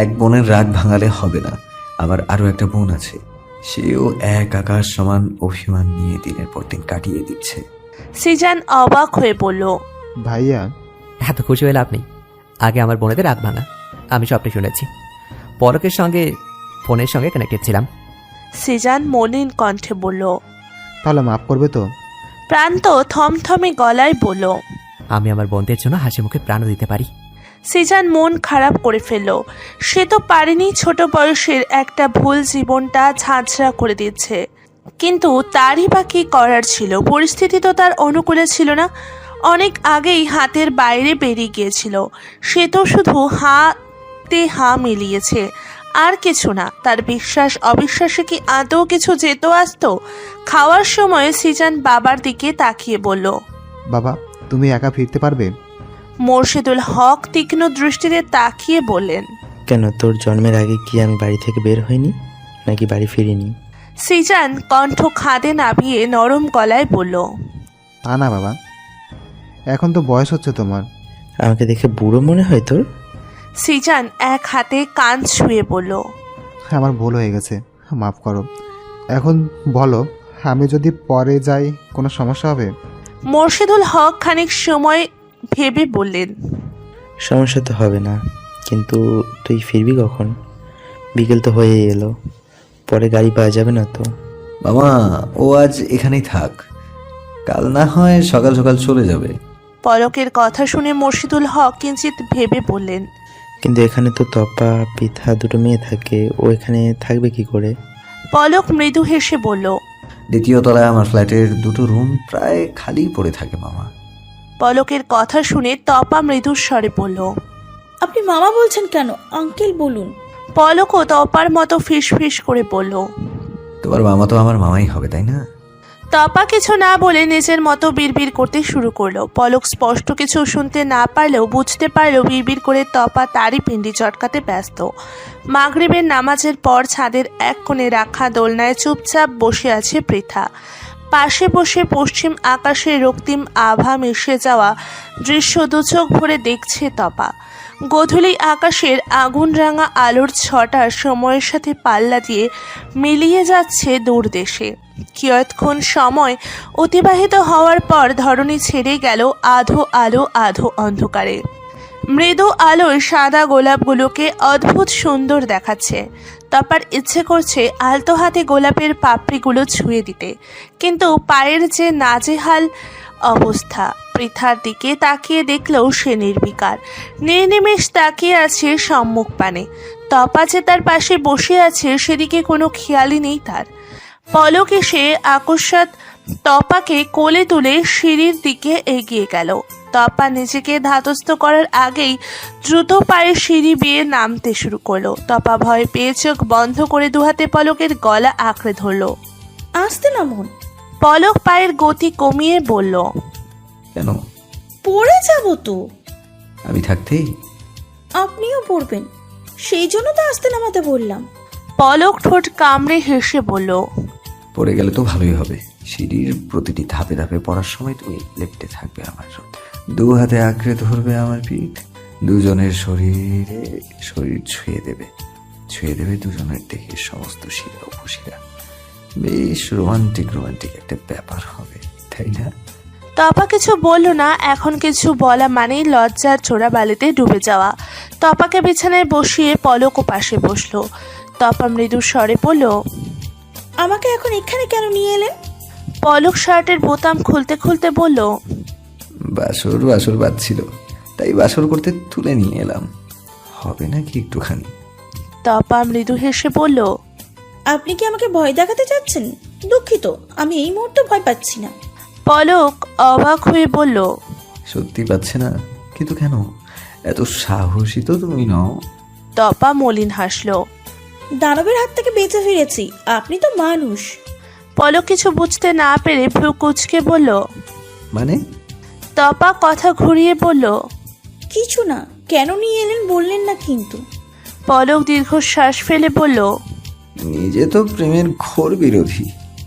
এক বোনের রাগ ভাঙালে হবে না। আমার আরো একটা বোন আছে, সেও এক আকাশ সমান অভিমান নিয়ে দিনের পর দিন কাটিয়ে দিচ্ছে। সিজান অবাক হয়ে বলল, ভাইয়া, এত খুশি হয়ে লাভ নেই। আগে আমার বোনেদের রাত ভাঙা। আমি স্বপ্নে শুনেছি পলকের সঙ্গে ফোনের সঙ্গে কানেক্টেড ছিলাম। সিজান মলিন কণ্ঠে বলল। তাহলে মাফ করবে তো? প্রান্ত থমথমে গলায় বলল, আমি আমার বোনদের জন্য হাসি মুখে প্রাণও দিতে পারি। সিজান মন খারাপ করে ফেলল। সে তো পারেনি ছোট বয়সের একটা ভুল জীবনটা ঝাঁঝরা করে দিচ্ছে, কিন্তু তারই বা কি করার ছিল? পরিস্থিতি তো তার অনুকূলে ছিল না। অনেক আগেই হাতের বাইরে বেরিয়ে গিয়েছিল। সে তো শুধু হাতে মিলিয়েছে, আর কিছু না। তার বিশ্বাস অবিশ্বাসে কি আদৌ কিছু যেত আসতো? খাওয়ার সময় সিজান বাবার দিকে তাকিয়ে বলল, বাবা, তুমি একা ফিরতে পারবে? মোর্শেদুল হক তীক্ষ্ণ দৃষ্টিতে তাকিয়ে বললেন, কেন, তোর জন্মের আগে কি আমি বাড়ি থেকে বের হইনি, নাকি বাড়ি ফিরিনি? সিজান কণ্ঠ খাদে নামিয়ে নরম গলায় বলল, তা না বাবা, এখন তো বয়স হচ্ছে তোমার। আমাকে দেখে বুড়ো মনে হয় তোর? সিজান এক হাতে কান ছুঁয়ে বলল, আমার ভুল হয়ে গেছে, মাফ করো। এখন বলো, আমি যদি পরে যাই কোনো সমস্যা হবে? মোর্শেদুল হক খানিক সময় ভেবে বললেন, সমস্যা তো হবে না, কিন্তু তুই ফিরবি কখন? বিকেল তো হয়েই এলো, পরে গাড়ি পাওয়া যাবে না তো? মামা, ও আজ এখানেই থাক, কাল না হয় সকাল সকাল চলে যাবে। পলকের কথা শুনে মোর্শেদুল হক কিঞ্চিত ভেবে বললেন, কিন্তু এখানে তো তপা পিথা দুটো মেয়ে থাকে, ও এখানে থাকবে কি করে? পলক মৃদু হেসে বলল, দ্বিতীয় তলায় আমার ফ্ল্যাটের দুটো রুম প্রায় খালি পড়ে থাকে মামা। পলকের কথা শুনে তপা মৃদুর স্বরে বলল, আপনি মামা বলছেন কেন? আঙ্কেল বলুন। পলকও তপার মতো ফিস ফিস করে বলল। তোমার মামা তো আমার মামাই হবে, তাই না? তপা কিছু না বলে নিজের মতো বিড়বিড় করতে শুরু করলো। পলক স্পষ্ট কিছু শুনতে না পারলেও বুঝতে পারলেও বিড়বিড় করে তপা তারই পিণ্ডি চটকাতে ব্যস্ত। মাগরিবের নামাজের পর ছাদের এক কোণে রাখা দোলনায় চুপচাপ বসে আছে পৃথা। পাশে বসে পশ্চিম আকাশে রক্তিম আভা মিশে যাওয়া দৃশ্য দুচোখ ভরে দেখছে তপা। গোধূলি আকাশের আগুন রাঙা আলোর ছটা সময়ের সাথে পাল্লা দিয়ে মিলিয়ে যাচ্ছে দূর দেশে। কিয়ৎক্ষণ সময় অতিবাহিত হওয়ার পর ধরণী ছেড়ে গেল আধো আলো আধো অন্ধকারে। মৃদু আলোয় সাদা গোলাপগুলোকে অদ্ভুত সুন্দর দেখাচ্ছে। তপার ইচ্ছে করছে আলতো হাতে গোলাপের পাপড়িগুলো ছুঁয়ে দিতে, কিন্তু পায়ের যে নাজেহাল অবস্থা। পৃথার দিকে তাকিয়ে দেখলেও সে নির্বিকার, নির্নিমেষ তাকিয়ে আছে সম্মুখ পানে। তপা যে তার পাশে বসে আছে সেদিকে কোনো খেয়ালই নেই তার। পলক এসে আকস্মাৎ তপাকে কোলে তুলে সিঁড়ির দিকে এগিয়ে গেল। তপা নিজেকে ধাতস্থ করার আগেই দ্রুত পায়ে সিঁড়ি বেয়ে নামতে শুরু করলো। তপা ভয় পেয়ে চোখ বন্ধ করে দুহাতে পলকের গলা আঁকড়ে ধরল। আসতে না মন। পলক পায়ের গতি কমিয়ে বলল, কেন? পড়ে যাব তো। আমি থাকতেই? আপনিও পড়বেন, সেই জন্য তো আসতে নামাতে বললাম। পলক ঠোঁট কামড়ে হেসে বলল, পড়ে গেলে তো ভালোই হবে। সিঁড়ির প্রতিটি ধাপে ধাপে পড়ার সময় তুমি লেপ্টে থাকবে আমার, দু হাতে আঁকড়ে ধরবে আমার পিঠ, দুজনের শরীরে শরীর ছুঁয়ে দেবে দুজনের দেহের সমস্ত শিরা উপশিরা। বেশ রোমান্টিক একটা ব্যাপার হবে, তাই না? তপা কিছু বলল না। এখন কিছু বলা মানেই লজ্জার চোরা বালিতে ডুবে যাওয়া। তপাকে বিছানায় বসিয়ে পলকও পাশে বসলো। তপা মৃদু স্বরে বলল, আমাকে এখন এখানে কেন নিয়ে এলেন? পলক শার্টের বোতাম খুলতে খুলতে বলল, বাসর বাজছিল, তাই বাসর করতে তুলে নিয়ে এলাম। হবে নাকি একটুখানি? তপা মৃদু হেসে বলল, আপনি কি আমাকে ভয় দেখাতে চাচ্ছেন? দুঃখিত, আমি এই মুহূর্তে ভয় পাচ্ছি না। পলক অবাক হয়ে বলল, সত্যি পাচ্ছে না? কিন্তু কেন? এত সাহসী তো তুমি নও। তপা মলিন হাসলো। দানবের হাত থেকে বেঁচে ফিরেছি, আপনি তো মানুষ। পলক কিছু বুঝতে না পেরে ভ্রু কুঁচকে বলল, মানে? তপা কথা ঘুরিয়ে বলল, কিছু না। কেন নিয়ে এলেন বললেন না কিন্তু। পলক দীর্ঘশ্বাস ফেলে বলল, নিজে তো প্রেমের ঘোর বিরোধী,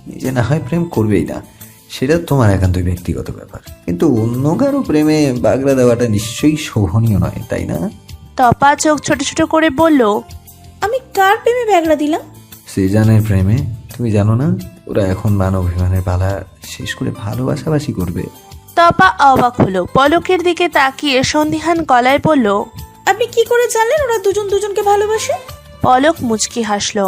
নিজে না হয় প্রেম করবেই না, সেটা তোমার একান্তই ব্যক্তিগত ব্যাপার, কিন্তু অন্য কারো প্রেমে বাগড়া দেওয়াটা নিশ্চয়ই শোভনীয় নয়, তাই না? তপা চোখ ছোট ছোট করে বলল, আমি কার প্রেমে ব্যাগড়া দিলাম? সৃজনের প্রেমে। তুমি জানো না ওরা এখন মান অভিমানের পালা শেষ করে ভালোবাসাবাসি করবে। তপা অবাক হলো, পলকের দিকে তাকিয়ে সন্দিহান গলায় বলল, আপনি কি করে জানলেন ওরা দুজন দুজনকে ভালোবাসে? পলক মুচকি হাসলো।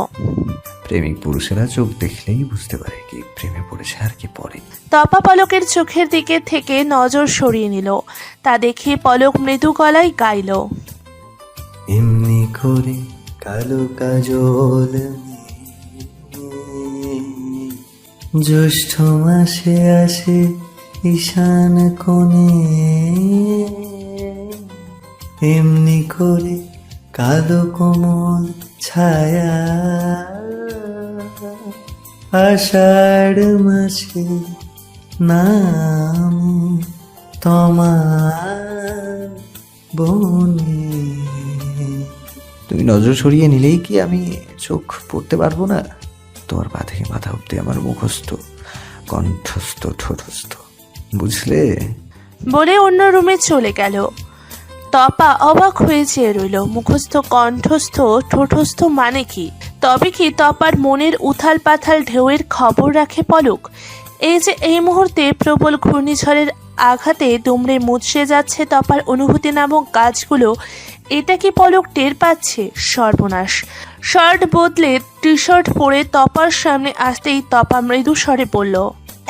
প্রেমিক পুরুষেরা চোখ দেখলেই বুঝতে পারে কি প্রেমে পড়েছে আর কি পড়ে। তপা পলকের চোখের দিকে থেকে নজর সরিয়ে নিল। তা দেখে পলক মৃদু গলায় গাইল, এমনি করে কালো কাজল জ্যৈষ্ঠ মাসে আসে ঈশান কোণে, এমনি করে কালো কোমল ছায়া আষাঢ় মাসে নাম তোমার বনে। তুমি নজর সরিয়ে নিলেই কি আমি চোখ পড়তে পারবো না? তোমার পা থেকে মাথা অব্দি আমার মুখস্থ, কণ্ঠস্থ, ঠোঁটস্থ, বুঝলে? বলে অন্য রুমে চলে গেল। তপা অবাক হয়ে চেয়ে রইল। মুখস্থ, কণ্ঠস্থ, ঠোঁটস্থ মানে কি? তবে কি তপার মনের উথাল পাথাল ঢেউয়ের খবর রাখে পলক? এই যে এই মুহূর্তে প্রবল ঘূর্ণিঝড়ের আঘাতে দুমড়ে মুচড়ে যাচ্ছে তপার অনুভূতি নামক গাছগুলো, এটা কি পলক টের পাচ্ছে? সর্বনাশ! শার্ট বদলে টি শার্ট পরে তপার সামনে আসতেই তপা মৃদু স্বরে বলল,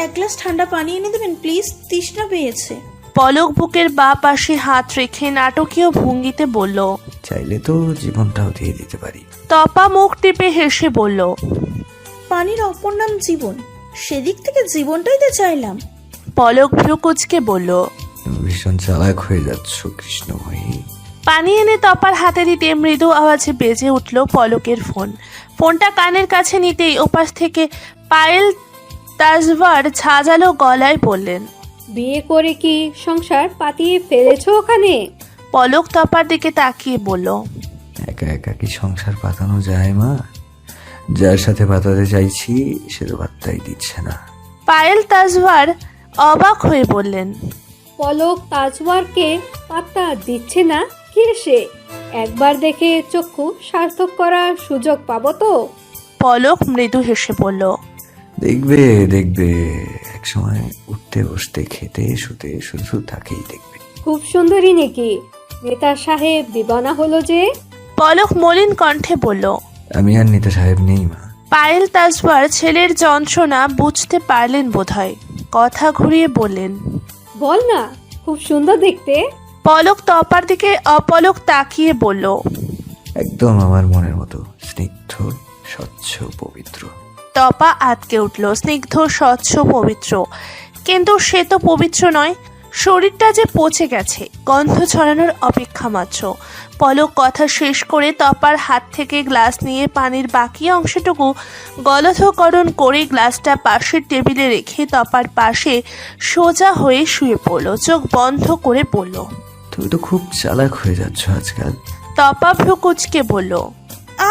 এক গ্লাস ঠান্ডা পানি এনে দেবেন প্লিজ, তৃষ্ণা পেয়েছে। পলক বুকের বা পাশে হাত রেখে নাটকীয় ভঙ্গিতে বলল, চাইলে তো জীবনটাও দিয়ে দিতে পারি। তপা মুখ টিপে হেসে বলল, পানির অপর নাম জীবন, সেদিক থেকে জীবনটাই তো চাইলাম। পলক ভ্রু কুঁচকে বলল, তুমি ভীষণ চালাক হয়ে যাচ্ছ কৃষ্ণময়ী। পানি এনে তপার হাতে দিতে মৃদু আওয়াজে বেজে উঠল পলকের ফোন। ফোনটা কানের কাছে নিতেই ওপাশ থেকে পায়েল তাজওয়ার ঝাঁঝালো গলায় বললেন, বিয়ে করে কি সংসার পাতিয়ে ফেলেছো ওখানে? পলক তপার দিকে তাকিয়ে বলল, একা একা কি সংসার পাতানো যায় মা? যার সাথে পাতাতে চাইছি সে তো পাত্তাই দিচ্ছে না। পায়েল তাজওয়ার অবাক হয়ে বললেন, পলক তাজওয়ারকে পাত্তা দিচ্ছে না? কে সে? একবার দেখে চক্ষু সার্থক করার সুযোগ পাবো তো? পলক মৃদু হেসে বলল, দেখবে দেখবে, এক সময় উঠতে বসতে খেতে শুতে শুধু তাকেই দেখবে। খুব সুন্দরী নাকি? নেতা সাহেব দিবানা হলো যে? পলক মলিন কণ্ঠে বলল। আমি আর নেতা সাহেব নেই মা। পায়েল তাজওয়ার ছেলের যন্ত্রণা বুঝতে পারলেন বোধহয়, কথা ঘুরিয়ে বললেন, বল না, খুব সুন্দর দেখতে। পলক তপার দিকে অপলক তাকিয়ে বলল, একদম আমার মনের মতো, স্নিগ্ধ, স্বচ্ছ, পবিত্র। তপা আটকে উঠল। স্নিগ্ধ, স্বচ্ছ, পবিত্র, কিন্তু সে তো পবিত্র নয়। শরীরটা যে পচে গেছে, গন্ধ ছড়ানোর অপেক্ষা মাত্র। পলক কথা শেষ করে তপার হাত থেকে গ্লাস নিয়ে পানির বাকি অংশটুকু গলধকরণ করে গ্লাসটা পাশের টেবিলে রেখে তপার পাশে সোজা হয়ে শুয়ে পড়ল। চোখ বন্ধ করে পড়ল। তুমি তো খুব চালাক হয়ে যাচ্ছ আজকাল। তপা ভ্রু কুঁচকে বলল,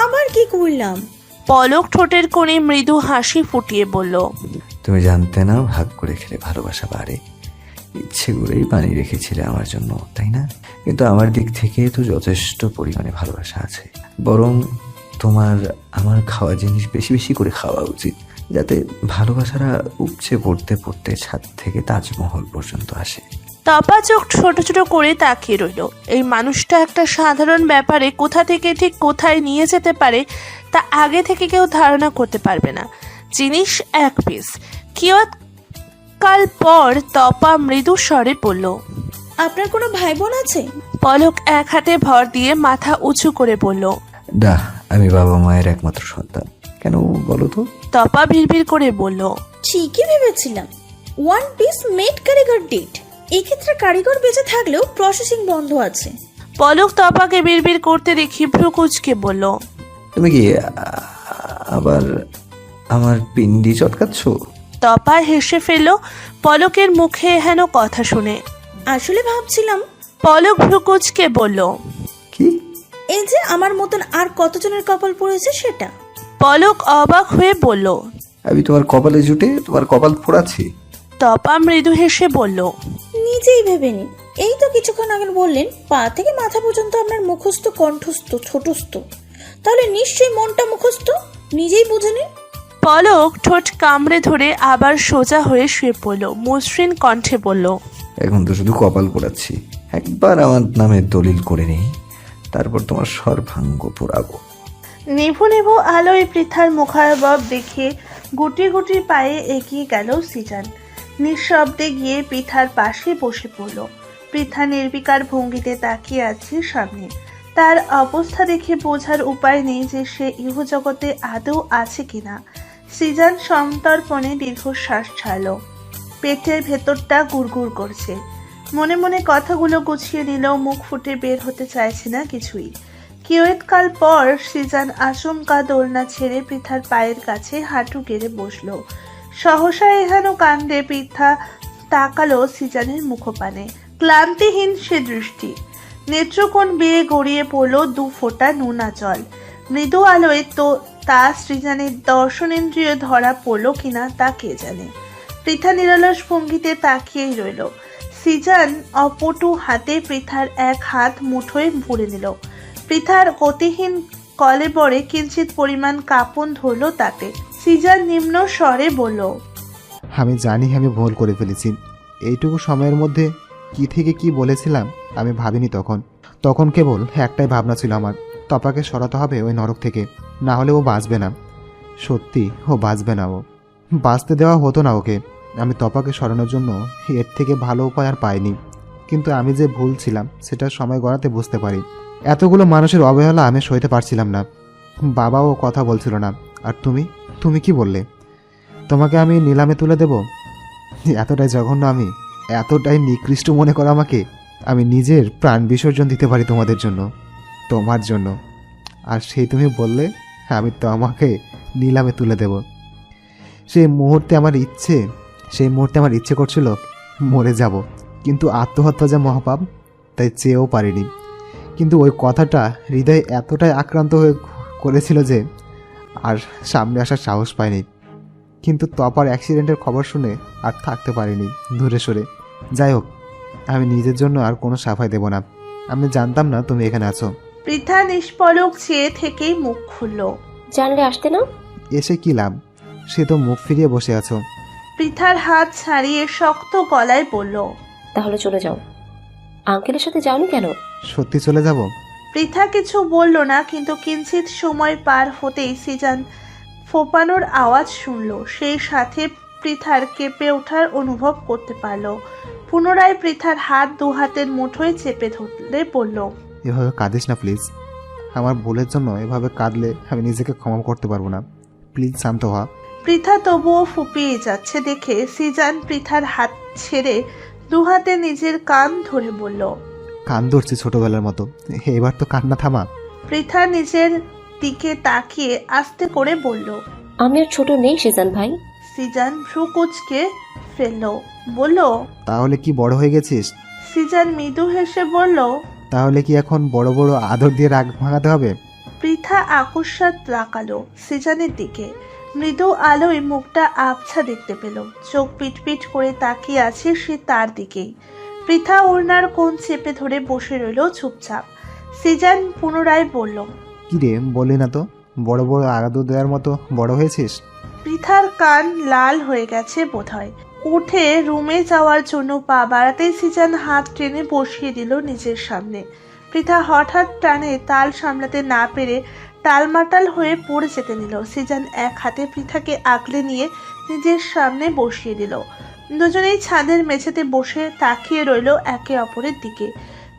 আবার কি করলাম? পলক ঠোঁটের কোণে মৃদু হাসি ফুটিয়ে বলল, তুমি জানতে না ভাগ করে খেলে ভালোবাসা বাড়ে। ইচ্ছে করেই পানি রেখেছিলে আমার জন্য, তাই না? কিন্তু আমার দিক থেকে তো যথেষ্ট পরিমাণে ভালোবাসা আছে। বরং তোমার আমার খাওয়া জিনিস বেশি বেশি করে খাওয়া উচিত, যাতে ভালোবাসারা উপচে পড়তে পড়তে ছাদ থেকে তাজমহল পর্যন্ত আসে। তপা চোখ ছোট ছোট করে তাকিয়ে রইল। এই মানুষটা একটা সাধারণ ব্যাপারে কোথা থেকে ঠিক কোথায় নিয়ে যেতে পারে তা আগে থেকে কেউ ধারণা করতে পারবে না। জিনিস এক পিস। কিয়ৎকাল পর তপা মৃদু স্বরে বলল, আপনার কোনো ভাই বোন আছে? পলক এক হাতে ভর দিয়ে মাথা উঁচু করে বলল, না, আমি বাবা মায়ের একমাত্র সন্তান। কেন বলো তো? তপা ভিড় করে বলল, ঠিকই ভেবেছিলাম, ওয়ান পিস মেড কারিগর ডেট। এক্ষেত্রে কারিগর বেঁচে থাকলেও প্রসেসিং বন্ধ আছে। পলক তপাকে বিড়বিড় করতে দেখি ভ্রু কুঁচকে বলল, তুমি কি আবার আমার পিন্ডি চটকাচ্ছ? তপা হেসে ফেলল পলকের মুখে হেন কথা শুনে। আসলে ভাবছিলাম, পলক ভ্রু কুঁচকে বলল, কি? এই যে আমার মতন আর কতজনের কপাল পড়েছে সেটা। পলক অবাক হয়ে বলল, আমি তোমার কপালে জুটে তোমার কপাল পোড়াচ্ছি? তপা মৃদু হেসে বলল, নিজেই ভেবে নিন, এই তো কিছুক্ষণ আগে বললেন পা থেকে মাথা পর্যন্ত আপনার মুখস্থ কণ্ঠস্থ ছোটস্থ, তাহলে নিশ্চয়ই মনটা মুখস্থ, নিজেই বুঝে নিন। পলক ঠোঁট কামড়ে ধরে আবার সোজা হয়ে শুয়ে পড়ল। মসৃণ কণ্ঠে বলল, এখন তো শুধু কপাল পোড়াচ্ছি, একবার আমার নামে দলিল করে নেই, তারপর তোমার সর্বাঙ্গ পোড়াবো। নিভু নিভু আলোয় পৃথার মুখাবয়ব দেখে গুটি গুটি পায়ে এগিয়ে গেল সিজান। নিঃশব্দে গিয়ে পৃথার পাশে বসে পড়ল। পৃথা নির্বিকার ভঙ্গিতে তাকিয়ে আছে সামনে। তার অবস্থা দেখে বোঝার উপায় নেই যে সে ইহজগতে আদৌ আছে কিনা। সিজান সন্তর্পণে দীর্ঘশ্বাস ছাড়ল। পেটের ভেতরটা গুড়গুড় করছে। মনে মনে কথাগুলো গুছিয়ে নিলেও মুখ ফুটে বের হতে চাইছে না কিছুই। কিয়ৎকাল পর সিজান আচমকা দোলনা ছেড়ে পৃথার পায়ের কাছে হাঁটু গেড়ে বসলো। সহসা এহেন কাণ্ডে পৃথা তাকালো সিজানের মুখপানে। ক্লান্তিহীন সে দৃষ্টি, নেত্রকোণ বেয়ে গড়িয়ে পড়লো 2 ফোঁটা নোনা জল। মৃদু আলোয় তো তা সৃজানের দর্শনেন্দ্রিয় ধরা পড়লো কিনা তা কে জানে। পৃথা নিরলস ভঙ্গিতে তাকিয়েই রইল। সিজান অপটু হাতে পৃথার এক হাত মুঠোয় ভরে নিল। পৃথার গতিহীন কলেবরে কিঞ্চিত পরিমাণ কাঁপন ধরল তাতে। সিজান নিম্ন স্বরে বলল, আমি জানি আমি ভুল করে ফেলেছি। এইটুকু সময়ের মধ্যে কি থেকে কি বলেছিলাম আমি ভাবিনি। তখন কেবল একটাই ভাবনা ছিল আমার, তপাকে সরাতে হবে ওই নরক থেকে, না হলে ও বাঁচবে না। সত্যি ও বাঁচবে না, ও বাঁচতে দেওয়া হতো না ওকে। আমি তপাকে সরানোর জন্য এর থেকে ভালো উপায় আর পাইনি। কিন্তু আমি যে ভুল ছিলাম সেটা সময় গড়াতে বুঝতে পারি। এতগুলো মানুষের অবহেলা আমি সইতে পারছিলাম না। বাবাও কথা বলছিল না। আর তুমি কি বললে? তোমাকে আমি নিলামে তুলে দেব? এতটাই জঘন্য আমি, এতটাই নিকৃষ্ট মনে করো আমাকে? আমি নিজের প্রাণ বিসর্জন দিতে পারি তোমাদের জন্য, তোমার জন্য। আর সেই তুমি বললে আমি তো আমাকে নিলামে তুলে দেব। সেই মুহূর্তে আমার ইচ্ছে করছিল মরে যাব, কিন্তু আত্মহত্যা যে মহাপাপ, তাই চেয়েও পারিনি। কিন্তু ওই কথাটা হৃদয়ে এতটাই আক্রান্ত হয়ে করেছিল যে আর সামনে আসার সাহস পাইনি। কিন্তু তপার অ্যাক্সিডেন্টের খবর শুনে আর থাকতে পারিনি, দূরে সরে। যাই হোক, আমি নিজের জন্য আর কোনো সাফাই দেব না। আমি জানতাম না তুমি এখানে আছো। পৃথা নিষ্পলক চেয়ে থেকেই মুখ খুলল। জানলে আসতে না? এসে কি লাভ? সে তো মুখ ফিরিয়ে বসে আছো। পৃথার হাত ছাড়িয়ে শক্ত গলায় বলল, তাহলে চলে যাও। আঙ্কেলের সাথে যাওনি কেন? সত্যি চলে যাব? পৃথা কিছু বলল না, কিন্তু কিঞ্চিত সময় পার হতেই সিজান ফোপানোর আওয়াজ শুনল। সেই সাথে পৃথার কেঁপে ওঠার অনুভব করতে পারল। পুনরায় পৃথার হাত 2 হাতের মুঠোয় চেপে ধরলে বলল, এভাবে কাঁদিস না প্লিজ। আমার ভুলের জন্য এভাবে কাঁদলে আমি নিজেকে ক্ষমা করতে পারবো না। প্লিজ শান্ত হওয়া। পৃথা তবুও ফুপিয়ে যাচ্ছে দেখে সিজান পৃথার হাত ছেড়ে 2 হাতে নিজের কান ধরে বলল, কান ধরছি ছোটবেলার মতো, এবার তো কান্না থামা। পৃথা নিজের দিকে তাকিয়ে আস্তে করে বলল, আমি আর ছোট নেই সিজান ভাই। সিজান ভ্রু কুঁচকে ফেলল, বলল, তাহলে কি বড় হয়ে গেছিস? সিজান মৃদু হেসে বলল, তাহলে কি এখন বড় বড় আদর দিয়ে রাগ ভাঙাতে হবে? পৃথা আকস্মাৎ তাকালো সিজানের দিকে। মৃদু আলোয় মুখটা আবছা দেখতে পেল। চোখ পিটপিট করে তাকিয়ে আছে সে তার দিকেই। পৃথা ওড়নার কোণ চেপে ধরে বসে রইল চুপচাপ। সিজান পুনরায় বলল, কি রে, বললি না তো বড় বড় আদর দেওয়ার মতো বড় হয়েছিস? পৃথার কান লাল হয়ে গেছে বোধহয়। উঠে রুমে যাওয়ার জন্য পা বাড়াতেই সিজান হাত টেনে বসিয়ে দিল নিজের সামনে। পৃথা হঠাৎ টানে তাল সামলাতে না পেরে টালমাটাল হয়ে পড়ে যেতে নিল। সিজান এক হাতে পৃথাকে আগলে নিয়ে নিজের সামনে বসিয়ে দিল। দুজনেই ছাদের মেঝেতে বসে তাকিয়ে রইল একে অপরের দিকে।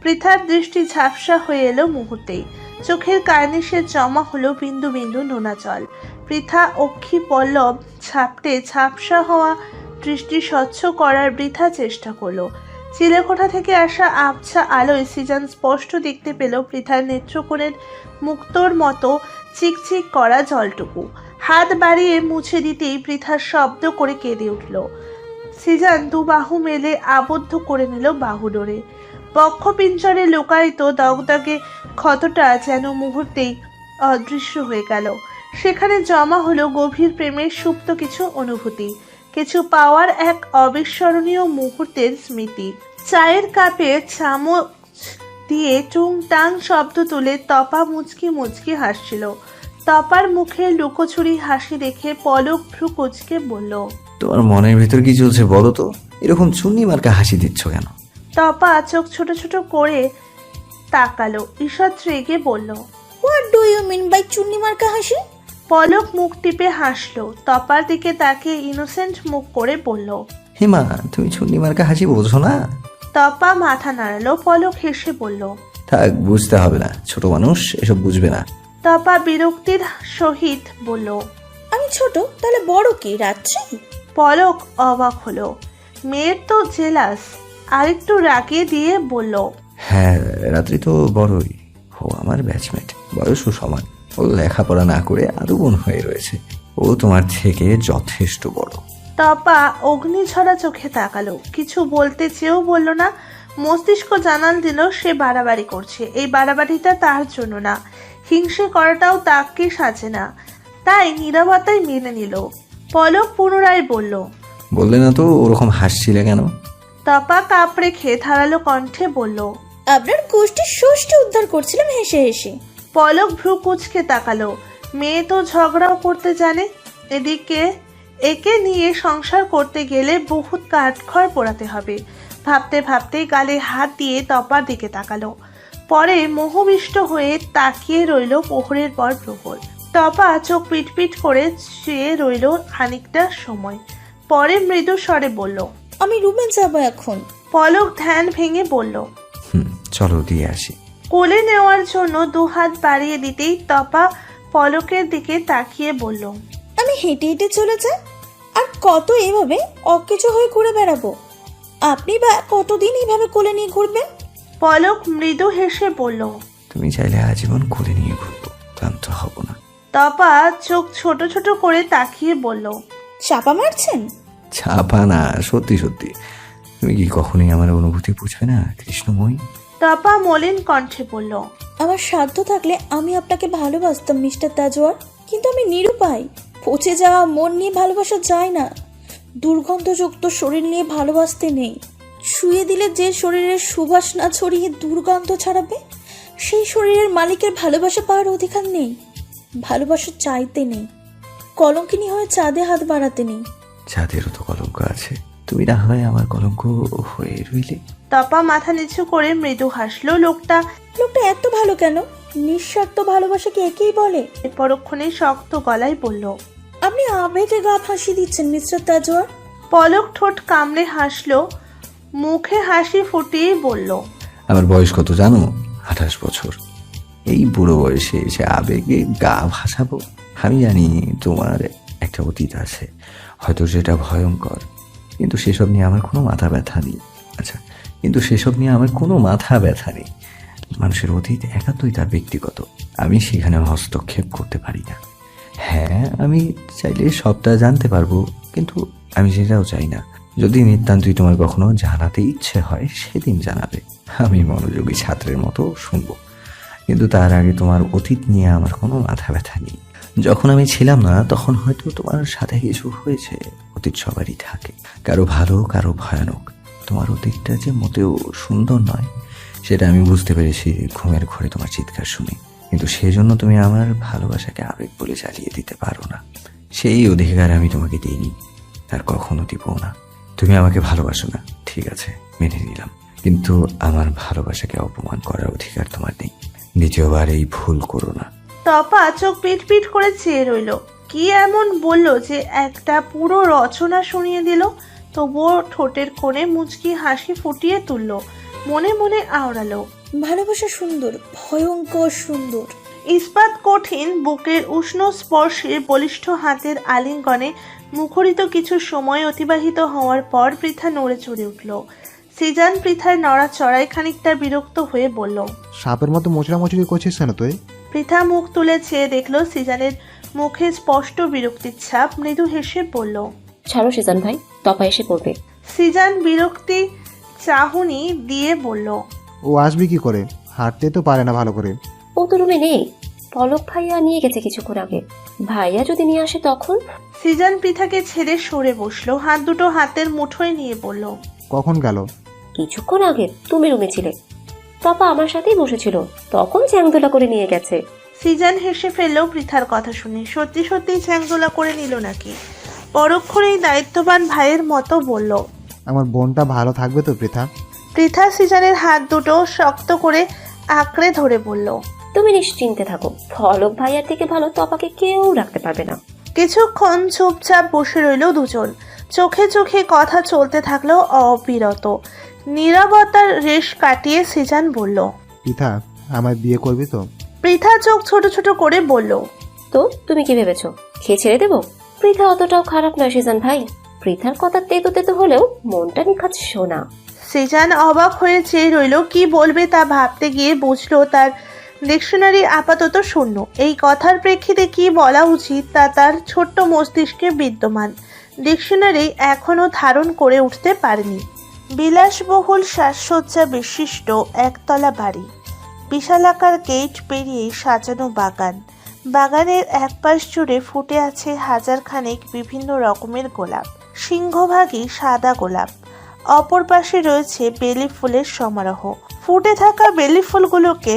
পৃথার দৃষ্টি ঝাপসা হয়ে এলো মুহূর্তেই। চোখের কার্নিশে জমা হলো বিন্দু বিন্দু নোনা জল। পৃথা অক্ষি পল্লব ছাপটে ঝাপসা হওয়া দৃষ্টি স্বচ্ছ করার বৃথা চেষ্টা করলো। চিলেকোঠা থেকে আসা আবছা আলোয় সিজান স্পষ্ট দেখতে পেল পৃথার নেত্রকোণের মুক্তোর মতো চিকচিক করা জলটুকু। হাত বাড়িয়ে মুছে দিতেই পৃথা শব্দ করে কেঁদে উঠল। সিজান 2 বাহু মেলে আবদ্ধ করে নিল বাহুডোরে। বক্ষপিঞ্জরে লুকায়িত দগদগে ক্ষতটা যেন মুহূর্তেই অদৃশ্য হয়ে গেল। সেখানে জমা হলো গভীর প্রেমের সুপ্ত কিছু অনুভূতি, কিছু পাওয়ার এক অবিস্মরণীয় মুহূর্তের স্মৃতি। চায়ের কাপে চামচ দিয়ে টুংটাং শব্দ তুলে তপা মুচকি মুচকি হাসছিল। তপার মুখে লুকোচুরি হাসি দেখে পলক ভ্রু কুচকে বলল, তোমার মনের ভেতর কি চলছে বলো তো? এরকম চুন্নি মার্কা হাসি দিচ্ছ কেন? তপা চোখ ছোট ছোট করে তাকালো। ঈষৎ রেগে বলল, what do you mean by চুন্নি মার্কা হাসি? পলক মুখ টিপে হাসলো। তপার দিকে তাকে ইনোসেন্ট মুখ করে বলল, হেমা, তুমি চুন্নি মার্কা হাসি বোঝো না? তপা মাথা নাড়ালো। পলক হেসে বলল, থাক, বুঝতে হবে না, ছোট মানুষ এসব বুঝবে না। তপা বিরক্তির সহিত বলল, আমি ছোট, তাহলে বড় কি রাত্রি? পলক অবাক হলো। মেয়ের তো জেলাস। আরেকটু রাগিয়ে দিয়ে বলল, হ্যাঁ, রাত্রি তো বড়ই। ও আমার ব্যাচমেট, বয়সও সমান। ও লেখাপড়া না করে আদুবন হয়ে রয়েছে। ও তোমার থেকে যথেষ্ট বড়। তপা অগ্নিঝরা চোখে তাকালো। কিছু বলতে চেয়েও বলল না। মস্তিষ্ক জানান দিল সে বাড়াবাড়ি করছে। এই বাড়াবাড়িটা তার জন্য না, হিংসে করাটাও তাকে সাজে না। তাই নীরবতায় মেনে নিল। পলক পুনরায় বলল, বললে না তো ওরকম হাসছিলে কেন? তপা কাপ রেখে ধারালো কণ্ঠে বলল, আপনার গোষ্ঠীর ষষ্ঠী উদ্ধার করছিলাম হেসে হেসে। পলক ভ্রু কুচকে তাকালো। মেয়ে তো ঝগড়াও করতে জানে। এদিকে একে নিয়ে সংসার করতে গেলে বহুত কাঠখড় পোড়াতে হবে। ভাবতে ভাবতে গালে হাত দিয়ে তপার দিকে তাকালো। পরে মোহবিষ্ট হয়ে তাকিয়ে রইল প্রহরের পর প্রহর। তপা চোখ পিটপিট করে চেয়ে রইল খানিকটা সময়। পরে মৃদু স্বরে বলল, আমি রুমে যাব এখন। পলক ধ্যান ভেঙে বলল, চলো দিয়ে আসি। কোলে নেওয়ার জন্য দুহাত বাড়িয়ে দিতেই তপা পলকের দিকে তাকিয়ে বলল, আমি হেঁটে হেঁটে চলে যাই, আর কত এভাবে অকেজো হয়ে ঘুরে বেড়াবো? আপনি বা কতদিন এইভাবে কোলে নিয়ে ঘুরবেন? পলক মৃদু হেসে বলল, তুমি চাইলে আজীবন কোলে নিয়ে ঘুরবো, ক্লান্ত হব না। তপা চোখ ছোট ছোট করে তাকিয়ে বলল, চাপা মারছেন? ছাপা না, সত্যি সত্যি। তুমি কি কখনোই আমার অনুভূতি বুঝবে না কৃষ্ণময়ী? তপা মলিন কণ্ঠে বলল, আমার সাধ্য থাকলে আমি আপনাকে ভালোবাসতাম মিস্টার তাজওয়ার, কিন্তু আমি নিরুপায়। পচে যাওয়া মন নিয়ে ভালোবাসা যায় না, দুর্গন্ধযুক্ত শরীর নিয়ে ভালোবাসতে নেই। শুয়ে দিলে যে শরীরের সুবাস না ছড়িয়ে দুর্গন্ধ ছড়াবে, সেই শরীরের মালিকের ভালোবাসা পাওয়ার অধিকার নেই। ভালোবাসা চাইতে নেই, কলঙ্কিনী হয়ে চাঁদে হাত বাড়াতে নেই। যাদেরও তো কলঙ্ক আছে, তুমি না হয় আমার কলঙ্ক হয়ে রইলে। তপা মাথা নিচু করে মৃদু হাসলো। লোকটা এত ভালো কেন? নিঃস্বার্থ ভালোবাসাকে একেই বলে? পরক্ষণে শক্ত গলায় বলল, আপনি আবেগে গা ফাঁসি দিচ্ছেন মিস্টার তাজওয়ার। পলক ঠোঁট কামড়ে হাসলো। মুখে হাসি ফুটিয়ে বলল, আমার বয়স কত জানো? 28 বছর। এই বুড়ো বয়সে এসে আবেগে গা ভাসাবো? আমি জানি তোমার একটা অতীত আছে, হয়তো সেটা ভয়ঙ্কর, কিন্তু সেসব নিয়ে আমার কোনো মাথা ব্যথা নেই। আচ্ছা, কিন্তু সেসব নিয়ে আমার কোনো মাথা ব্যথা নেই। মানুষের অতীত একান্তই তার ব্যক্তিগত, আমি সেখানে হস্তক্ষেপ করতে পারি না। হ্যাঁ, আমি চাইলে সবটা জানতে পারবো, কিন্তু আমি সেটাও চাই না। যদি নিতান্তই তোমার কখনো জানাতে ইচ্ছে হয় সেদিন জানাবে, আমি মনোযোগী ছাত্রের মতো শুনবো। কিন্তু তার আগে তোমার অতীত নিয়ে আমার কোনো মাথা ব্যথা নেই। যখন আমি ছিলাম না তখন হয়তো তোমার সাথে কিছু হয়েছে, অতীত সবারই থাকে, কারো ভালো কারো ভয়ানক। তোমার অতীতটা যে মোটেও সুন্দর নয় সেটা আমি বুঝতে পেরেছি ঘুমের ঘরে তোমার চিৎকার শুনে, কিন্তু সেজন্য তুমি আমার ভালোবাসাকে আবেগ বলে চালিয়ে দিতে পারো না। সেই অধিকার আমি তোমাকে দিইনি, আর কখনো দিবও না। তুমি আমাকে ভালোবাসো না, ঠিক আছে, মেনে নিলাম, কিন্তু আমার ভালোবাসাকে অপমান করার অধিকার তোমার নেই। দ্বিতীয়বার এই ভুল করো না। তপা চোখ পিট করে চেয়ে রইল। কি এমন বলল যে একটা পুরো রচনা শুনিয়ে দিল? তবুও ঠোঁটের কোণে মুচকি হাসি ফুটিয়ে তুলল। মনে মনে আওড়ালো, ভালোবাসা সুন্দর, ভয়ঙ্কর সুন্দর। ইস্পাত কঠিন বুকের উষ্ণ স্পর্শে বলিষ্ঠ হাতের আলিঙ্গনে মুখরিত কিছু সময় অতিবাহিত হওয়ার পর পৃথা নড়ে চড়ে উঠল। সিজান পৃথার নড়াচড়ায় খানিকটা বিরক্ত হয়ে বলল, সাপের মতো মোচড়ামুচড়ি করছিস কেন তুই? পৃথা মুখ তুলে চেয়ে দেখল সিজানের মুখে স্পষ্ট বিরক্তির ছাপ। মৃদু হেসে বলল, ছাড়ো সিজান ভাই, তপা এসে পড়বে। সিজান বিরক্তি চাহনি দিয়ে বলল, ও আসবি কি করে? হাঁটতে তো পারে না ভালো করে। ও তো রুমে নেই, পলক ভাইয়া নিয়ে গেছে কিছুক্ষণ আগে। ভাইয়া যদি নিয়ে আসে তখন? সিজান পৃথাকে ছেড়ে সরে বসলো। হাত দুটো হাতের মুঠোয় নিয়ে বলল, কখন গেল? কিছুক্ষণ আগে তুমি রুমে ছিলে, তপা আমার সাথেই বসেছিল, তখন চ্যাংদোলা করে নিয়ে গেছে। সিজান হেসে ফেলল পৃথার কথা শুনে। সত্যি সত্যি চ্যাংদোলা করে নিল নাকি? পরক্ষণেই দায়িত্ববান ভাইয়ের মতো বলল। আমার বোনটা ভালো থাকবে তো পৃথা? পৃথা সিজানের হাত দুটো শক্ত করে আঁকড়ে ধরে বলল। তুমি নিশ্চিন্তে থাকো, পলক ভাইয়ার থেকে ভালো তপাকে কেউ রাখতে পারবে না। কিছুক্ষণ চুপচাপ বসে রইল দুজন। চোখে চোখে কথা চলতে থাকলো অবিরত। নীরবতার রেশ কাটিয়ে সিজান বলল। পৃথা, আমায় বিয়ে করবি তো? পৃথা চোখ ছোট ছোট করে বলল। তো তুমি কি ভেবেছো খেয়ে ছেড়ে দেবো? পৃথা অতটাও খারাপ নয় সিজান ভাই। পৃথার কথা তেতো তেতো হলেও মনটা নিখাত সোনা। সিজান অবাক হয়ে চেয়ে রইল। কি বলবে তা ভাবতে গিয়ে বুঝলো তার ডিকশনারি আপাতত শূন্য। এই কথার প্রেক্ষিতে কি বলা উচিত তা তার ছোট্ট মস্তিষ্কে বিদ্যমান ডিকশনারি এখনো ধারণ করে উঠতে পারেনি। বিলাসবহুল সাজসজ্জা বিশিষ্ট একতলা বাড়ি, বিশালাকার গেট পেরিয়ে সাজানো বাগান। বাগানের এক পাশ জুড়ে ফুটে আছে হাজার খানেক বিভিন্ন রকমের গোলাপ, সিংহভাগই সাদা গোলাপ। অপর পাশে রয়েছে বেলি ফুলের সমারোহ। ফুটে থাকা বেলি ফুলগুলোকে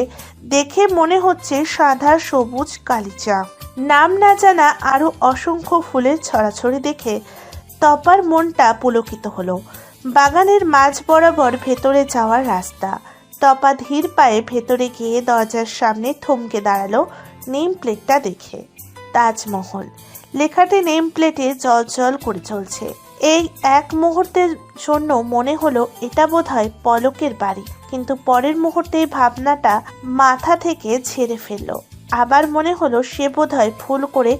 দেখে মনে হচ্ছে সাদা সবুজ কালিচা। নাম না জানা আরো অসংখ্য ফুলের ছড়াছড়ি দেখে তপার মনটা পুলকিত হলো। বাগানের মাঝ বরাবর ভেতরে যাওয়ার রাস্তা। তপা ধীর পায়ে ভেতরে গিয়ে দরজার সামনে থমকে দাঁড়ালো নেম প্লেটটা দেখে। তাজমহল লেখাটি নেম প্লেটে জল জল করে চলছে। এই এক মুহূর্তের জন্য মনে হলো এটা বোধহয় পলকের বাড়ি, কিন্তু পরের মুহূর্তেই ভাবনাটা মাথা থেকে ঝেড়ে ফেললো। আবার মনে হলো সে বোধহয় ভুল করে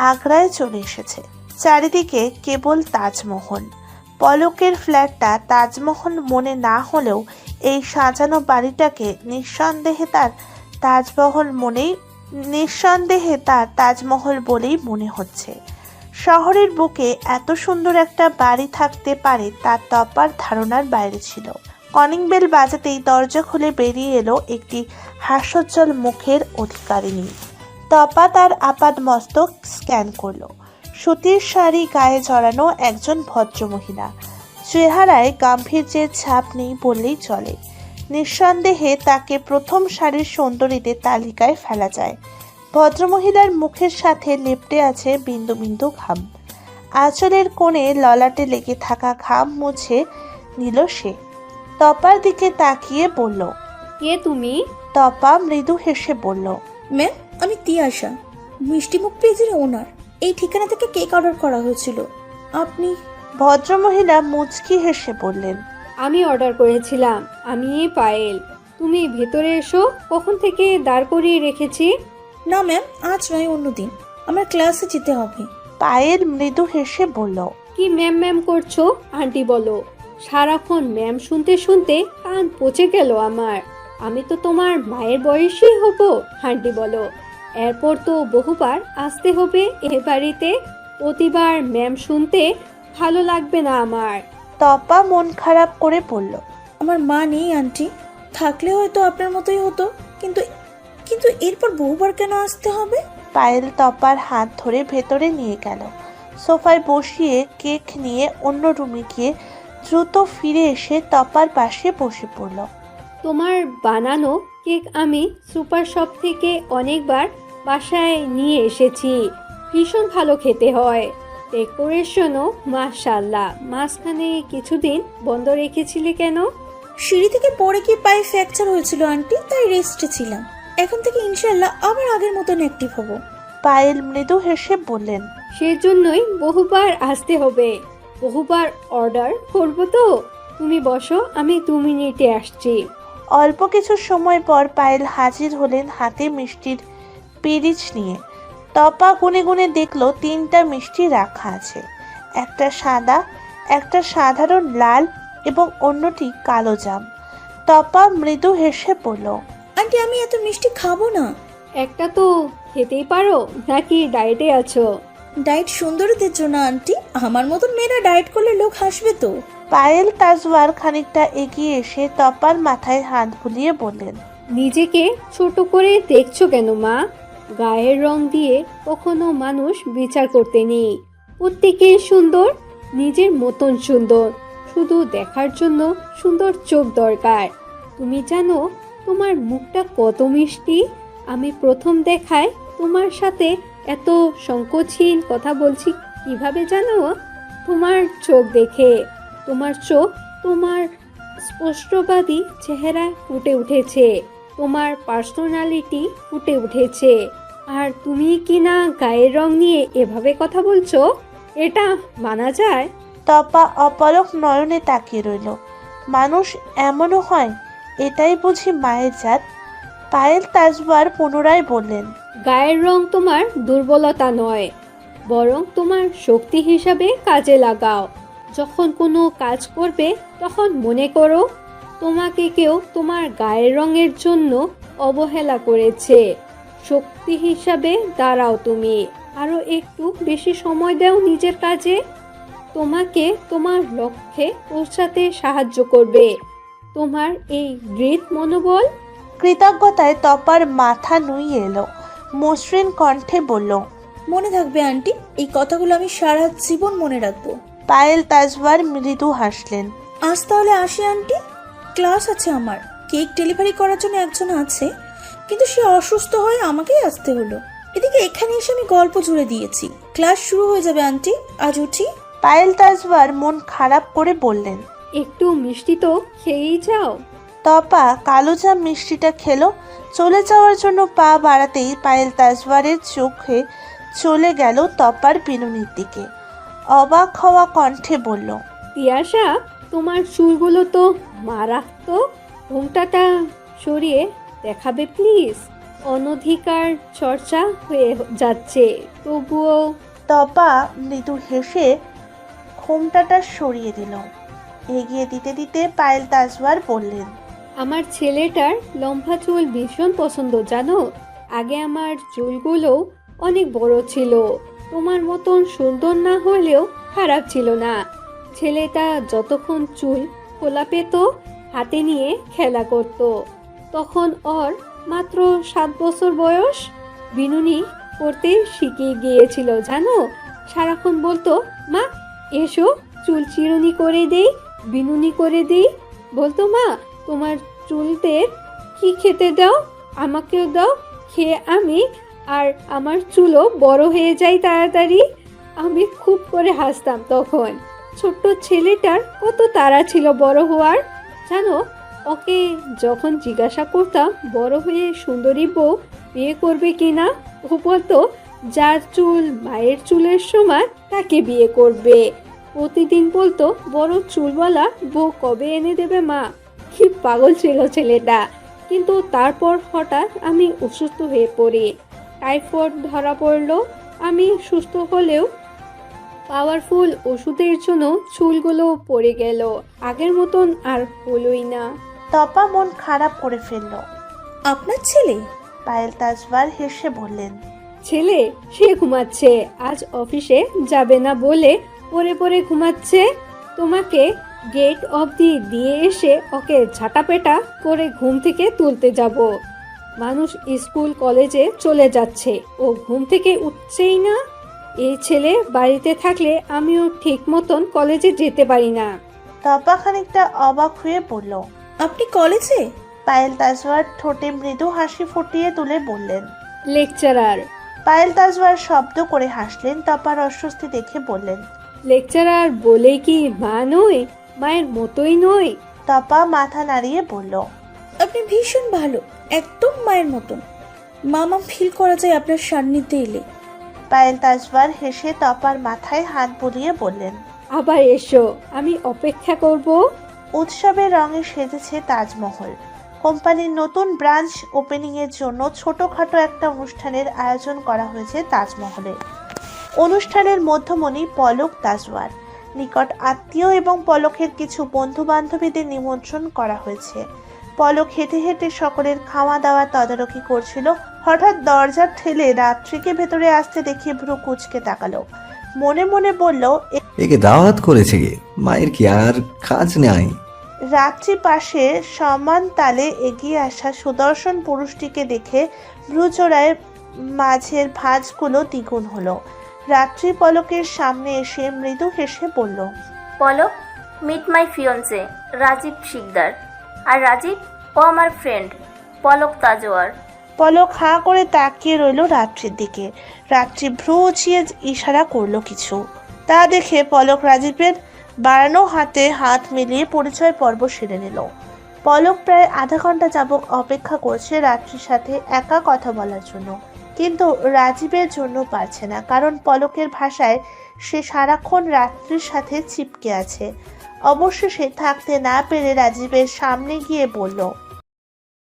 আগ্রায় চলে এসেছে। চারিদিকে কেবল তাজমহল। পলকের ফ্ল্যাটটা তাজমহল মনে না হলেও এই সাজানো বাড়িটাকে নিঃসন্দেহে তার তাজমহল বলেই মনে হচ্ছে। শহরের বুকে এত সুন্দর একটা বাড়ি থাকতে পারে তা তপার ধারণার বাইরে ছিল। কলিং বেল বাজাতেই দরজা খুলে বেরিয়ে এলো একটি হাস্যোজ্জ্বল মুখের অধিকারিণী। তপা তার আপাদ মস্তক স্ক্যান করলো। সুতির শাড়ি গায়ে জড়ানো একজন ভদ্রমহিলা। চেহারায় গাম্ভীর্যের ছাপ নেই বললেই চলে। নিঃসন্দেহে তাকে প্রথম সারির সুন্দরীদের তালিকায় ফেলা যায়। ভদ্রমহিলার মুখের সাথে লেপ্টে আছে বিন্দু বিন্দু ঘাম। আঁচলের কোণে ললাটে লেগে থাকা ঘাম মুছে নিল সে। তপার দিকে তাকিয়ে বলল। কে তুমি? তপা মৃদু হেসে বলল। ম্যাম, আমি তিয়াশা, মিষ্টিমুখ পেজের ওনার। এই ঠিকানা থেকে কেক অর্ডার করা হয়েছিল। আপনি? ভদ্রমহিলা মুচকি হেসে বললেন। আমি অর্ডার করেছিলাম। আমি পায়েল। তুমি ভেতরে এসো। কখন থেকে দাঁড় করিয়ে রেখেছি? না ম্যাম, আজ নয়, অন্যদিন। আমার ক্লাসে যেতে হবে। পায়েল মৃদু হেসে বলল। কি ম্যাম ম্যাম করছো? আন্টি বলো। সারাক্ষণ ম্যাম শুনতে শুনতে কান পচে গেল আমার। আমি তো তোমার মায়ের বয়সী হব। আন্টি বলো। এরপর তো বহুবার আসতে হবে এ বাড়িতে। প্রতিবার ম্যাম শুনতে ভালো লাগবে না আমার। তপা মন খারাপ করে বলল। আমার মা নেই আন্টি, থাকলে হয়তো আপনার মতোই হতো, কিন্তু কিন্তু এরপর বহুবার কেন আসতে হবে? পায়েল তপার হাত ধরে ভেতরে নিয়ে গেল। সোফায় বসিয়ে কেক নিয়ে অন্য রুমে গিয়ে দ্রুত ফিরে এসে তপার পাশে বসে পড়ল। তোমার বানানো কেক আমি সুপার শপ থেকে অনেকবার বাসায় নিয়ে এসেছি। ভীষণ ভালো খেতে হয়। ডেকোরেশনও মাশাআল্লাহ। মাঝখানে কিছুদিন বন্ধ রেখেছিলে কেন? সিঁড়ি থেকে পড়ে গিয়ে পায়ে ফ্র্যাকচার হয়েছিল আন্টি, তাই রেস্টে ছিলাম। এখন থেকে ইনশাআল্লাহ আবার আগের মতন অ্যাক্টিভ হব। পায়েল মৃদু হেসে বললেন। সেজন্যই বহুবার আসতে হবে। বহুবার অর্ডার করবো তো। তুমি বসো, আমি 2 মিনিটে আসছি। অল্প কিছু সময় পর পায়েল হাজির হলেন হাতে মিষ্টির পিরিচ নিয়ে। তপা গুনে গুনে দেখলো 3টা মিষ্টি রাখা আছে। একটা সাদা, একটা সাধারণ লাল এবং অন্যটি কালো জাম। তপা মৃদু হেসে বলল। আন্টি, আমি এত মিষ্টি খাবো না। একটা তো খেতেই পারো, নাকি ডায়েটে আছো? ডায়েট সুন্দরীদের জন্য আন্টি, আমার মতন মেয়েরা ডায়েট করলে লোক হাসবে তো। পায়েল তাজওয়ার খানিকটা এগিয়ে এসে তপার মাথায় হাত বুলিয়ে বললেন। নিজেকে ছোট করে দেখছো কেন মা? গায়ের রং দিয়ে কখনো মানুষ বিচার করতে নেই। প্রত্যেকে সুন্দর, নিজের মতন সুন্দর। শুধু দেখার জন্য সুন্দর চোখ দরকার। তুমি জানো তোমার মুখটা কত মিষ্টি। আমি প্রথম দেখায় তোমার সাথে এত সংকোচহীন কথা বলছি কিভাবে জানো? তোমার চোখ দেখে। তোমার চোখ তোমার স্পষ্টবাদী চেহারায় ফুটে উঠেছে, তোমার পার্সোনালিটি ফুটে উঠেছে। আর তুমি কি না গায়ের রং নিয়ে এভাবে কথা বলছো? এটা মানা যায়? তপা অপলক নয়নে তাকিয়ে রইল। মানুষ এমনও হয়, এটাই বুঝি মায়ের জাত। পায়েল তাজবার পুনরায় বললেন, গায়ের রং তোমার দুর্বলতা নয়, বরং তোমার শক্তি হিসাবে কাজে লাগাও। যখন কোনো কাজ করবে তখন মনে করো তোমাকে কেউ তোমার গায়ের রঙের জন্য অবহেলা করেছে। শক্তি হিসাবে দাঁড়াও তুমি। আরও একটু বেশি সময় দাও নিজের কাজে। তোমাকে তোমার লক্ষ্যে পৌঁছাতে সাহায্য করবে তোমার এই দৃঢ় মনোবল। কৃতজ্ঞতায় তপার মাথা নুয়ে এলো। মসৃণ কণ্ঠে বলল, মনে থাকবে আন্টি, এই কথাগুলো আমি সারা জীবন মনে রাখবো। পায়েল তাজবার মৃদু হাসলেন। আজ তাহলে আসি আন্টি, ক্লাস আছে আমার। কেক ডেলিভারি করার জন্য একজন আছে, কিন্তু সে অসুস্থ হয়ে আমাকেই আসতে হলো। এদিকে এখানে এসে আমি গল্প জুড়ে দিয়েছি। ক্লাস শুরু হয়ে যাবে আন্টি, আজ উঠি। পায়েল তাজবার মন খারাপ করে বললেন, একটু মিষ্টি তো খেয়েই যাও। তপা কালোজাম মিষ্টিটা খেলো। চলে যাওয়ার জন্য পা বাড়াতেই পায়েল তাজবারের চোখে চলে গেল তপার বিনুনির দিকে। অবাক হওয়া কণ্ঠে বলল, তিয়াশা, তোমার চুলগুলো তো মারাত্মক। ঘোমটাটা সরিয়ে দেখাবে প্লিজ। অনধিকার চর্চা হয়ে যাচ্ছে, তবুও। তপা মৃদু হেসে ঘোমটাটা সরিয়ে দিল। এগিয়ে দিতে দিতে পায়েল তাজবার বললেন, আমার ছেলেটার লম্বা চুল ভীষণ পছন্দ জানো। আগে আমার চুলগুলো অনেক বড় ছিল, তোমার মতন সুন্দর না হলেও খারাপ ছিল না। ছেলেটা যতক্ষণ চুল খোলা পেত হাতে নিয়ে খেলা করত। তখন ওর মাত্র 7 বছর বয়স। বিনুনি করতে শিখে গিয়েছিল জানো। সারাক্ষণ বলতো, মা এসো চুল চিরুনি করে দেই, বিনুনি করে দিই। বলতো, মা তোমার চুলদের কি খেতে দাও, আমাকেও দাও, খেয়ে আমি আর আমার চুলও বড় হয়ে যায় তাড়াতাড়ি। আমি খুব করে হাসতাম তখন। ছোট্ট ছেলেটার কত তাড়া ছিল বড় হওয়ার জানো। ওকে যখন জিজ্ঞাসা করতাম বড় হয়ে সুন্দরী বউ বিয়ে করবে কিনা, ও বলতো যার চুল মায়ের চুলের সমান তাকে বিয়ে করবে। প্রতিদিন বলতো, বড় চুলওয়ালা বউ কবে এনে দেবে মা। কি পাগল ছিল ছেলেটা। কিন্তু তারপর হঠাৎ আমি অসুস্থ হয়ে পড়ি। টাইফয়েড ধরা পড়লো। আমি সুস্থ হলেও পাওয়ারফুল ওষুধের জন্য চুলগুলো পড়ে গেল। আগের মতন আর হলোই না। তপা মন খারাপ করে ফেলল। আপনার ছেলে? পায়েল তাজবার হেসে বললেন, ছেলে সে ঘুমাচ্ছে, আজ অফিসে যাবে না বলে পড়ে পড়ে ঘুমাচ্ছে। তোমাকে গেট অবধি দিয়ে এসে ওকে ঝাঁটাপেটা করে ঘুম থেকে তুলতে যাব। মানুষ স্কুল কলেজে চলে যাচ্ছে, ও ঘুম থেকে উঠছেই না। এই ছেলে বাড়িতে থাকলে আমিও ঠিক মতন কলেজে যেতে পারি না। তপা খানিকটা অবাক হয়ে বলল, আপনি কলেজে? পায়েল তাজবার ঠোঁটে মৃদু হাসি ফুটিয়ে তুলে বললেন, লেকচারার। পায়েল তাজবার শব্দ করে হাসলেন। তপার অস্বস্তি দেখে বললেন, লেকচারার বলে কি মা নই, মায়ের মতোই নই। তপা মাথা নাড়িয়ে বলল, আপনি ভীষণ ভালো, একদম মায়ের মতন। মামা ফিল করা যায় আপনার সান্নিধ্যে এলে। পায়েল তাজবার হেসে তপার মাথায় হাত বুলিয়ে বললেন, আবার এসো, আমি অপেক্ষা করব। উৎসবের রঙে সেজেছে তাজমহল। কোম্পানির নতুন ব্রাঞ্চ ওপেনিং এর জন্য ছোটখাটো একটা অনুষ্ঠানের আয়োজন করা হয়েছে তাজমহলে। অনুষ্ঠানের মধ্যমণি পলক তাজওয়ার, নিকট আত্মীয় এবং পলকের কিছু বন্ধু বান্ধবীদের নিমন্ত্রণ করা হয়েছে। পলক হেঁটে হেঁটে সকলের খাওয়া দাওয়া তদারকি করছিল। হঠাৎ দরজা ঠেলে রাত্রিকে ভেতরে আসতে দেখে ভ্রু কুঁচকে তাকালো। মনে মনে বলল, একে দাওয়াত করেছে গে, মায়ের কি আর কাজ নাই? রাত্রি পাশে সমান তালে এগিয়ে আসা সুদর্শন পুরুষটিকে দেখে ভ্রুজোড়ায় মাঝের ভাঁজগুলো দ্বিগুণ হলো। রাত্রি পলকের সামনে এসে মৃদু হেসে বলল, পলক, মিট মাই ফিয়ন্সে রাজীব শিকদার। আর রাজীব ও আমার ফ্রেন্ড পলক তাজোয়ার। পলক হাঁ করে তাকিয়ে রইল রাত্রির দিকে। রাত্রি ভ্রু উঁচিয়ে ইশারা করলো কিছু। তা দেখে পলক রাজীবের বাড়ানো হাতে হাত মিলিয়ে পরিচয় পর্ব সেরে নিল। পলক প্রায় আধা ঘন্টা যাবত অপেক্ষা করছে রাত্রির সাথে একা কথা বলার জন্য, কিন্তু রাজীবের জন্য পারছে না, কারণ পলকের ভাষায় সে সারাক্ষণ রাত্রির সাথে চিপকে আছে। অবশ্য সে থাকতে না পেরে রাজীবের সামনে গিয়ে বলল,